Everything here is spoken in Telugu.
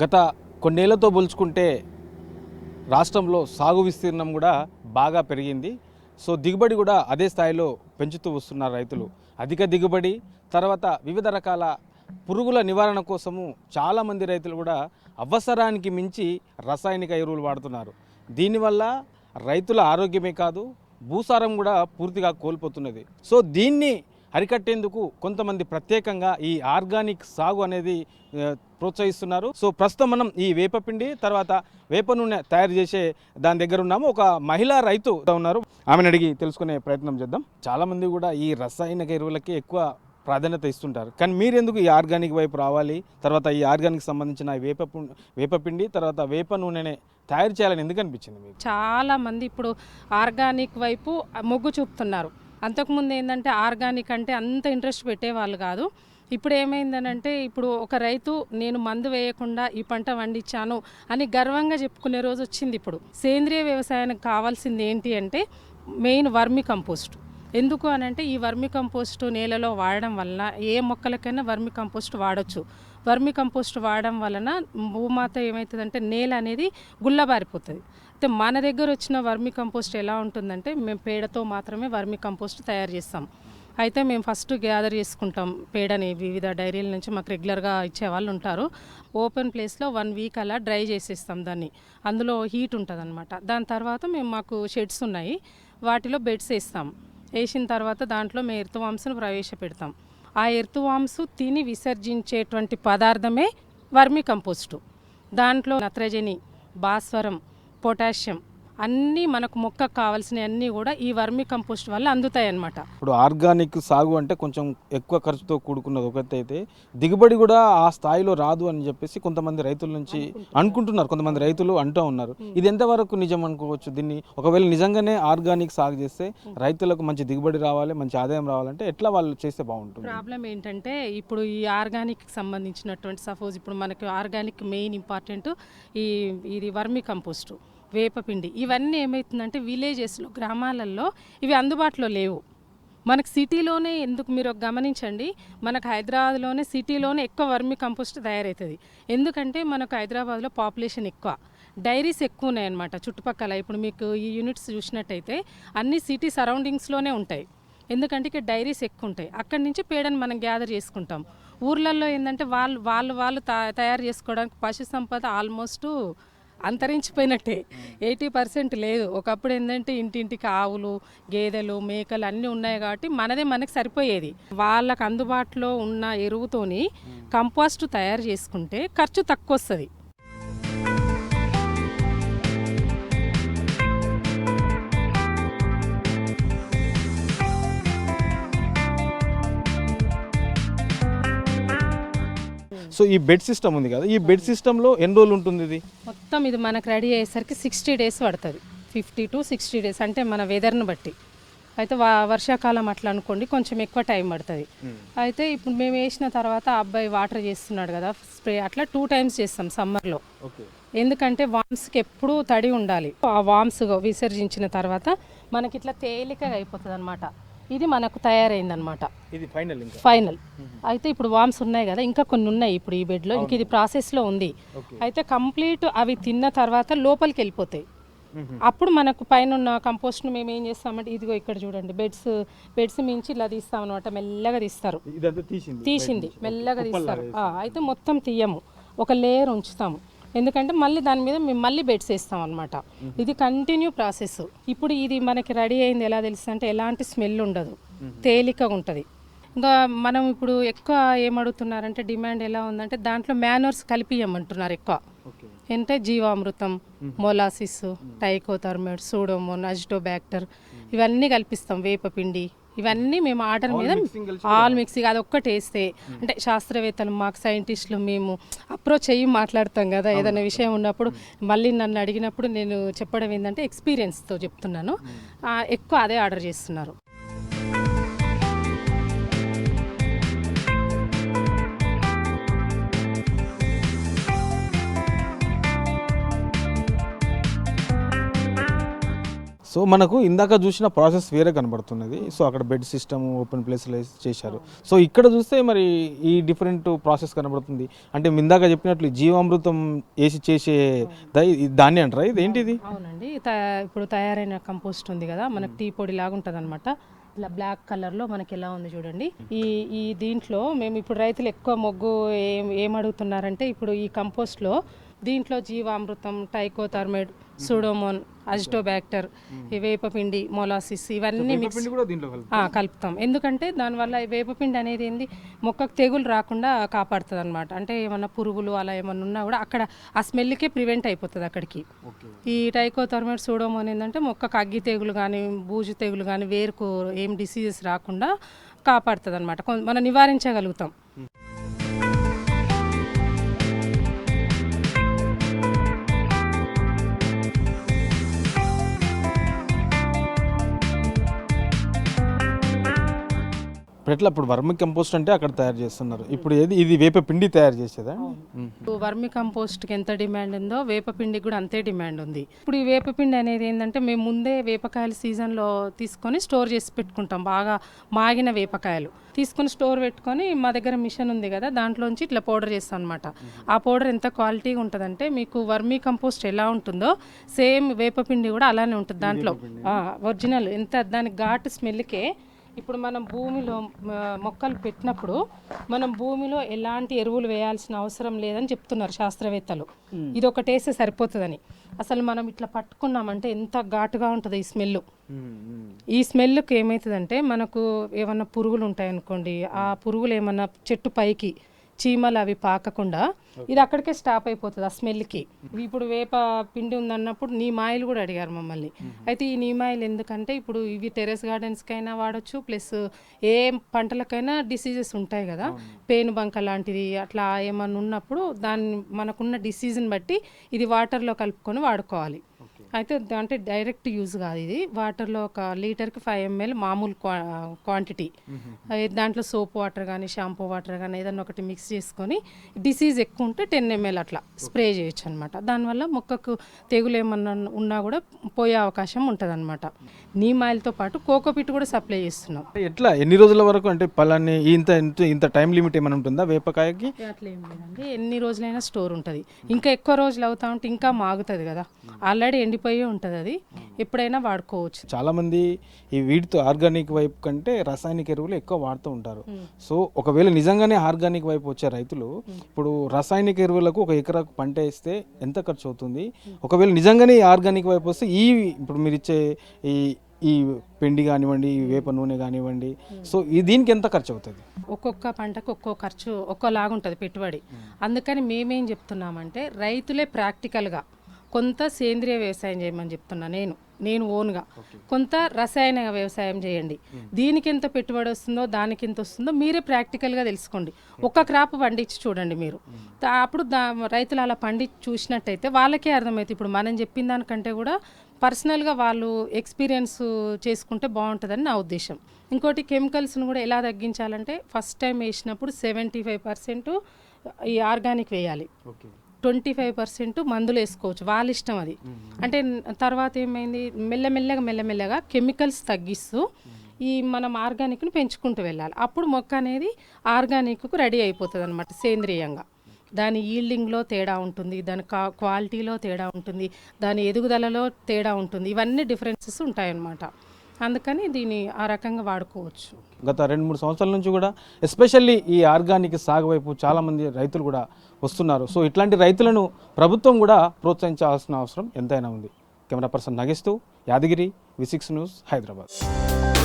గత కొన్నేళ్లతో పోల్చుకుంటే రాష్ట్రంలో సాగు విస్తీర్ణం కూడా బాగా పెరిగింది. సో దిగుబడి కూడా అదే స్థాయిలో పెంచుతూ వస్తున్నారు రైతులు. అధిక దిగుబడి తర్వాత వివిధ రకాల పురుగుల నివారణ కోసము చాలామంది రైతులు కూడా అవసరానికి మించి రసాయనిక ఎరువులు వాడుతున్నారు. దీనివల్ల రైతుల ఆరోగ్యమే కాదు భూసారం కూడా పూర్తిగా కోల్పోతున్నది. సో దీన్ని అరికట్టేందుకు కొంతమంది ప్రత్యేకంగా ఈ ఆర్గానిక్ సాగు అనేది ప్రోత్సహిస్తున్నారు. సో ప్రస్తుతం మనం ఈ వేపపిండి తర్వాత వేప నూనె తయారు చేసే దాని దగ్గర ఉన్నాము. ఒక మహిళా రైతు ఉన్నారు, ఆమెను అడిగి తెలుసుకునే ప్రయత్నం చేద్దాం. చాలామంది కూడా ఈ రసాయనిక ఎరువులకి ఎక్కువ ప్రాధాన్యత ఇస్తుంటారు, కానీ మీరు ఎందుకు ఈ ఆర్గానిక్ వైపు రావాలి, తర్వాత ఈ ఆర్గానిక్ సంబంధించిన వేపపిండి తర్వాత వేప నూనెనే తయారు చేయాలని ఎందుకు అనిపించింది మీకు? చాలామంది ఇప్పుడు ఆర్గానిక్ వైపు మొగ్గు చూపుతున్నారు. అంతకుముందు ఏంటంటే ఆర్గానిక్ అంటే అంత ఇంట్రెస్ట్ పెట్టేవాళ్ళు కాదు. ఇప్పుడు ఏమైందనంటే ఇప్పుడు ఒక రైతు నేను మందు వేయకుండా ఈ పంట పండించాను అని గర్వంగా చెప్పుకునే రోజు వచ్చింది. ఇప్పుడు సేంద్రియ వ్యవసాయానికి కావాల్సింది ఏంటి అంటే మెయిన్ వర్మి కంపోస్ట్. ఎందుకు అనంటే ఈ వర్మి కంపోస్ట్ నేలలో వాడడం వలన ఏ మొక్కలకైనా వర్మి కంపోస్ట్ వాడచ్చు. వర్మి కంపోస్ట్ వాడడం వలన భూమాత ఏమవుతుందంటే నేల అనేది గుల్లబారిపోతుంది. అయితే మన దగ్గర వచ్చిన వర్మి కంపోస్ట్ ఎలా ఉంటుందంటే మేము పేడతో మాత్రమే వర్మి కంపోస్ట్ తయారు చేస్తాం. అయితే మేము ఫస్ట్ గ్యాదర్ చేసుకుంటాం పేడని వివిధ డైరీల నుంచి మాకు రెగ్యులర్గా ఇచ్చేవాళ్ళు ఉంటారు. ఓపెన్ ప్లేస్లో 1 వీక్ అలా డ్రై చేసేస్తాం దాన్ని. అందులో హీట్ ఉంటుంది అనమాట. దాని తర్వాత మాకు షెడ్స్ ఉన్నాయి, వాటిలో బెడ్స్ వేస్తాం. వేసిన తర్వాత దాంట్లో మేము ఎర్తువాంసును ప్రవేశపెడతాం. ఆ ఎర్తువాంసు తిని విసర్జించేటువంటి పదార్థమే వర్మి కంపోస్టు. దాంట్లో నత్రజని, భాస్వరం, పొటాషియం అన్నీ మనకు మొక్కకు కావాల్సినవి అన్నీ కూడా ఈ వర్మి కంపోస్ట్ వల్ల అందుతాయి అన్నమాట. ఇప్పుడు ఆర్గానిక్ సాగు అంటే కొంచెం ఎక్కువ ఖర్చుతో కూడుకున్నది ఒకటైతే దిగుబడి కూడా ఆ స్థాయిలో రాదు అని చెప్పేసి కొంతమంది రైతుల నుంచి అనుకుంటున్నారు, కొంతమంది రైతులు అంటూ ఉన్నారు. ఇది ఎంతవరకు నిజం అనుకోవచ్చు? దీన్ని ఒకవేళ నిజంగానే ఆర్గానిక్ సాగు చేస్తే రైతులకు మంచి దిగుబడి రావాలి, మంచి ఆదాయం రావాలంటే ఎట్లా వాళ్ళు చేస్తే బాగుంటుంది? ప్రాబ్లం ఏంటంటే ఇప్పుడు ఈ ఆర్గానిక్ సంబంధించినటువంటి సపోజ్ ఇప్పుడు మనకి ఆర్గానిక్ మెయిన్ ఇంపార్టెంట్ ఇది వర్మి కంపోస్ట్, వేపపిండి, ఇవన్నీ ఏమవుతుందంటే విలేజెస్లో గ్రామాలలో ఇవి అందుబాటులో లేవు. మనకు సిటీలోనే ఎందుకు మీరు గమనించండి, మనకు హైదరాబాద్లోనే సిటీలోనే ఎక్కువ వర్మి కంపోస్ట్ తయారవుతుంది. ఎందుకంటే మనకు హైదరాబాద్లో పాపులేషన్ ఎక్కువ, డైరీస్ ఎక్కువ ఉన్నాయన్నమాట చుట్టుపక్కల. ఇప్పుడు మీకు ఈ యూనిట్స్ చూసినట్టయితే అన్ని సిటీ సరౌండింగ్స్లోనే ఉంటాయి. ఎందుకంటే ఇక్కడ డైరీస్ ఎక్కువ ఉంటాయి. అక్కడి నుంచి పేడని మనం గ్యాదర్ చేసుకుంటాం. ఊర్లలో ఏంటంటే వాళ్ళు తయారు చేసుకోవడానికి పశు సంపద ఆల్మోస్ట్ అంతరించిపోయినట్టే, 80% లేదు. ఒకప్పుడు ఏంటంటే ఇంటింటికి ఆవులు, గేదెలు, మేకలు అన్నీ ఉన్నాయి కాబట్టి మనకి సరిపోయేది. వాళ్ళకు అందుబాటులో ఉన్న ఎరువుతోని కంపోస్ట్ తయారు చేసుకుంటే ఖర్చు తక్కువ వస్తుంది. సో ఈ బెడ్ సిస్టమ్ ఉంది కదా, ఈ బెడ్ సిస్టంలో ఎన్ని రోజులు ఉంటుంది ఇది మొత్తం? ఇది మనకు రెడీ అయ్యేసరికి 60 days పడుతుంది. 50 to 60 days అంటే మన వెదర్ను బట్టి. అయితే వర్షాకాలం అట్లా అనుకోండి కొంచెం ఎక్కువ టైం పడుతుంది. అయితే ఇప్పుడు మేము వేసిన తర్వాత అబ్బాయి వాటర్ చేస్తున్నాడు కదా స్ప్రే, అట్లా 2 times చేస్తాం సమ్మర్లో. ఎందుకంటే వామ్స్కి ఎప్పుడూ తడి ఉండాలి. ఆ వామ్స్ విసర్జించిన తర్వాత మనకి ఇట్లా తేలికగా అయిపోతుంది అనమాట. ఇది మనకు తయారైందనమాట, ఇది ఫైనల్. అయితే ఇప్పుడు వామ్స్ ఉన్నాయి కదా, ఇంకా కొన్ని ఉన్నాయి ఇప్పుడు ఈ బెడ్లో, ఇంక ఇది ప్రాసెస్లో ఉంది. అయితే కంప్లీట్ అవి తిన్న తర్వాత లోపలికి వెళ్ళిపోతాయి. అప్పుడు మనకు పైన ఉన్న కంపోస్ట్ను మేము ఏం చేస్తామంటే ఇదిగో ఇక్కడ చూడండి, బెడ్స్ మించి ఇలా తీస్తాం అనమాట. మెల్లగా తీస్తారు, తీసింది మెల్లగా తీస్తారు. అయితే మొత్తం తీయము, ఒక లేయర్ ఉంచుతాము. ఎందుకంటే మళ్ళీ దాని మీద మేము మళ్ళీ బెడ్స్ వేస్తాం అనమాట. ఇది కంటిన్యూ ప్రాసెస్. ఇప్పుడు ఇది మనకి రెడీ అయింది ఎలా తెలుస్తుంది అంటే ఎలాంటి స్మెల్ ఉండదు, తేలికగా ఉంటుంది. ఇంకా మనం ఇప్పుడు ఎక్కువ ఏమడుగుతున్నారంటే డిమాండ్ ఎలా ఉందంటే దాంట్లో మ్యానర్స్ కలిపియమంటున్నారు ఎక్కువ. అంటే జీవామృతం, మొలాసిస్, టైకోథర్మేట్, సూడోమోన్, అజిటోబ్యాక్టర్ ఇవన్నీ కల్పిస్తాం. వేపపిండి ఇవన్నీ మేము ఆర్డర్ మీద ఆల్ మిక్సింగ్ అది ఒక్కటి వేస్తే, అంటే శాస్త్రవేత్తలు మాకు సైంటిస్టులు మేము అప్రోచ్ అయ్యి మాట్లాడతాం కదా ఏదైనా విషయం ఉన్నప్పుడు. మళ్ళీ నన్ను అడిగినప్పుడు నేను చెప్పడం ఏంటంటే ఎక్స్పీరియన్స్తో చెప్తున్నాను, ఎక్కువ అదే ఆర్డర్ చేస్తున్నారు. సో సో మనకు ఇందాక చూసిన ప్రాసెస్ వేరే కనబడుతున్నది. సో అక్కడ బెడ్ సిస్టమ్ ఓపెన్ ప్లేస్లో చేశారు. సో ఇక్కడ చూస్తే మరి ఈ డిఫరెంట్ ప్రాసెస్ కనబడుతుంది. అంటే ఇందాక చెప్పినట్లు జీవామృతం వేసి చేసే దాన్ని అంటారా, ఇది ఏంటిది? అవునండి, ఇప్పుడు తయారైన కంపోస్ట్ ఉంది కదా, మనకు టీ పొడి లాగా ఉంటుంది అనమాట. ఇట్లా బ్లాక్ కలర్లో మనకి ఎలా ఉంది చూడండి. ఈ దీంట్లో మేము ఇప్పుడు రైతులు ఎక్కువ మొగ్గు ఏం అడుగుతున్నారంటే, ఇప్పుడు ఈ కంపోస్ట్లో దీంట్లో జీవామృతం, టైకోథర్మైడ్, సూడోమోన్, అజిటోబ్యాక్టర్, ఈ వేపపిండి, మొలాసిస్ ఇవన్నీ కలుపుతాం. ఎందుకంటే దానివల్ల వేపపిండి అనేది ఏంది, మొక్కకు తెగులు రాకుండా కాపాడుతుంది అనమాట. అంటే ఏమన్నా పురుగులు అలా ఏమన్నా ఉన్నా కూడా అక్కడ ఆ స్మెల్కే ప్రివెంట్ అయిపోతుంది అక్కడికి. ఈ టైకోథర్మైడ్, సూడోమోన్ ఏంటంటే మొక్కకు అగ్గి తెగులు కానీ, బూజు తెగులు కానీ, వేరుకు ఏం డిసీజెస్ రాకుండా కాపాడుతుంది అనమాట. మనం నివారించగలుగుతాం. ఇప్పుడు వర్మి కంపోస్ట్ అంటే అక్కడ తయారు చేస్తున్నారు. ఇప్పుడు ఇది వేప పిండి తయారు చేసేదా? వర్మి కంపోస్ట్కి ఎంత డిమాండ్ ఉందో వేపపిండికి కూడా అంతే డిమాండ్ ఉంది. ఇప్పుడు ఈ వేపపిండి అనేది ఏంటంటే, మేము ముందే వేపకాయల సీజన్లో తీసుకొని స్టోర్ చేసి పెట్టుకుంటాం. బాగా మాగిన వేపకాయలు తీసుకొని స్టోర్ పెట్టుకొని, మా దగ్గర మిషన్ ఉంది కదా, దాంట్లోంచి ఇట్లా పౌడర్ చేస్తాం అనమాట. ఆ పౌడర్ ఎంత క్వాలిటీగా ఉంటుందంటే, మీకు వర్మీ కంపోస్ట్ ఎలా ఉంటుందో సేమ్ వేపపిండి కూడా అలానే ఉంటుంది. దాంట్లో ఒరిజినల్ ఎంత దానికి ఘాటు స్మెల్కే. ఇప్పుడు మనం భూమిలో మొక్కలు పెట్టినప్పుడు మనం భూమిలో ఎలాంటి ఎరువులు వేయాల్సిన అవసరం లేదని చెప్తున్నారు శాస్త్రవేత్తలు. ఇది ఒకటి వేస్తే సరిపోతుందని. అసలు మనం ఇట్లా పట్టుకున్నామంటే ఎంత ఘాటుగా ఉంటుంది ఈ స్మెల్. ఈ స్మెల్కి ఏమవుతుందంటే, మనకు ఏమన్నా పురుగులు ఉంటాయనుకోండి, ఆ పురుగులు ఏమన్నా చెట్టు పైకి చీమలు అవి పాకకుండా ఇది అక్కడికే స్టాప్ అయిపోతుంది ఆ స్మెల్కి. ఇప్పుడు వేప పిండి ఉందన్నప్పుడు నీమాయిల్ కూడా అడిగారు మమ్మల్ని. అయితే ఈ నీమాయిల్ ఎందుకంటే, ఇప్పుడు ఇవి టెర్రస్ గార్డెన్స్కైనా వాడచ్చు, ప్లస్ ఏ పంటలకైనా డిసీజెస్ ఉంటాయి కదా, పేనుబంక లాంటిది అట్లా ఏమన్నా ఉన్నప్పుడు దాన్ని మనకున్న డిసీజ్ని బట్టి ఇది వాటర్లో కలుపుకొని వాడుకోవాలి. అయితే అంటే డైరెక్ట్ యూజ్ కాదు ఇది. వాటర్లో 1 లీటర్కి 5 ml మామూలు క్వాంటిటీ. దాంట్లో సోప్ వాటర్ కానీ, షాంపూ వాటర్ కానీ ఏదన్నా ఒకటి మిక్స్ చేసుకొని, డిసీజ్ ఎక్కువ ఉంటే 10 ml అట్లా స్ప్రే చేయొచ్చు అనమాట. దానివల్ల మొక్కకు తెగులు ఏమన్నా ఉన్నా కూడా పోయే అవకాశం ఉంటుంది అనమాట. నీమ్ ఆయిల్తో పాటు కోకోపిట్ కూడా సప్లై చేస్తున్నాం. ఎట్లా ఎన్ని రోజుల వరకు, అంటే పలాన్ని ఇంత టైం లిమిట్ ఏమైనా ఉంటుందా వేపకాయకి? అట్లా ఏం లేదండి, ఎన్ని రోజులైనా స్టోర్ ఉంటుంది. ఇంకా ఎక్కువ రోజులు అవుతా ఉంటే ఇంకా మాగుతుంది కదా, ఆల్రెడీ ఎండిపోయి ఉంటుంది, అది ఎప్పుడైనా వాడుకోవచ్చు. చాలా మంది ఈ వీటితో ఆర్గానిక్ వైపు కంటే రసాయనిక ఎరువులు ఎక్కువ వాడుతూ ఉంటారు. సో ఒకవేళ నిజంగానే ఆర్గానిక్ వైపు వచ్చే రైతులు ఇప్పుడు రసాయనిక ఎరువులకు 1 ఎకరాకు పంట వేస్తే ఎంత ఖర్చు అవుతుంది? ఒకవేళ నిజంగానే ఆర్గానిక్ వైపు వస్తే ఇప్పుడు మీరు ఇచ్చే ఈ పిండి కానివ్వండి, ఈ వేప నూనె కానివ్వండి, సో దీనికి ఎంత ఖర్చు అవుతుంది? ఒక్కొక్క పంటకు ఒక్కో ఖర్చు ఒక్కోలాగుంటుంది పెట్టుబడి. అందుకని మేమేం చెప్తున్నామంటే, రైతులే ప్రాక్టికల్గా కొంత సేంద్రియ వ్యవసాయం చేయమని చెప్తున్నా నేను ఓన్గా. కొంత రసాయన వ్యవసాయం చేయండి. దీనికి ఎంత పెట్టుబడి వస్తుందో, దానికి ఎంత వస్తుందో మీరే ప్రాక్టికల్గా తెలుసుకోండి. ఒక్క క్రాప్ పండించి చూడండి మీరు. అప్పుడు రైతులు అలా పండించి చూసినట్టయితే వాళ్ళకే అర్థమవుతుంది. ఇప్పుడు మనం చెప్పిన దానికంటే కూడా పర్సనల్గా వాళ్ళు ఎక్స్పీరియన్స్ చేసుకుంటే బాగుంటుందని నా ఉద్దేశం. ఇంకోటి, కెమికల్స్ను కూడా ఎలా తగ్గించాలంటే, ఫస్ట్ టైం వేసినప్పుడు 75% ఈ ఆర్గానిక్ వేయాలి, 25% మందులు వేసుకోవచ్చు, వాళ్ళ ఇష్టం అది. అంటే తర్వాత ఏమైంది, మెల్లమెల్లగా కెమికల్స్ తగ్గిస్తూ ఈ మనం ఆర్గానిక్ను పెంచుకుంటూ వెళ్ళాలి. అప్పుడు మొక్క అనేది ఆర్గానిక్కు రెడీ అయిపోతుంది అనమాట. సేంద్రియంగా దాని ఈల్డింగ్లో తేడా ఉంటుంది, దాని క్వాలిటీలో తేడా ఉంటుంది, దాని ఎదుగుదలలో తేడా ఉంటుంది. ఇవన్నీ డిఫరెన్సెస్ ఉంటాయన్నమాట. అందుకని దీన్ని ఆ రకంగా వాడుకోవచ్చు. గత 2-3 సంవత్సరాల నుంచి కూడా ఎస్పెషల్లీ ఈ ఆర్గానిక్ సాగు వైపు చాలామంది రైతులు కూడా వస్తున్నారు. సో ఇట్లాంటి రైతులను ప్రభుత్వం కూడా ప్రోత్సహించాల్సిన అవసరం ఎంతైనా ఉంది. కెమెరా పర్సన్ నగేష్తో యాదగిరి, V6 న్యూస్, హైదరాబాద్.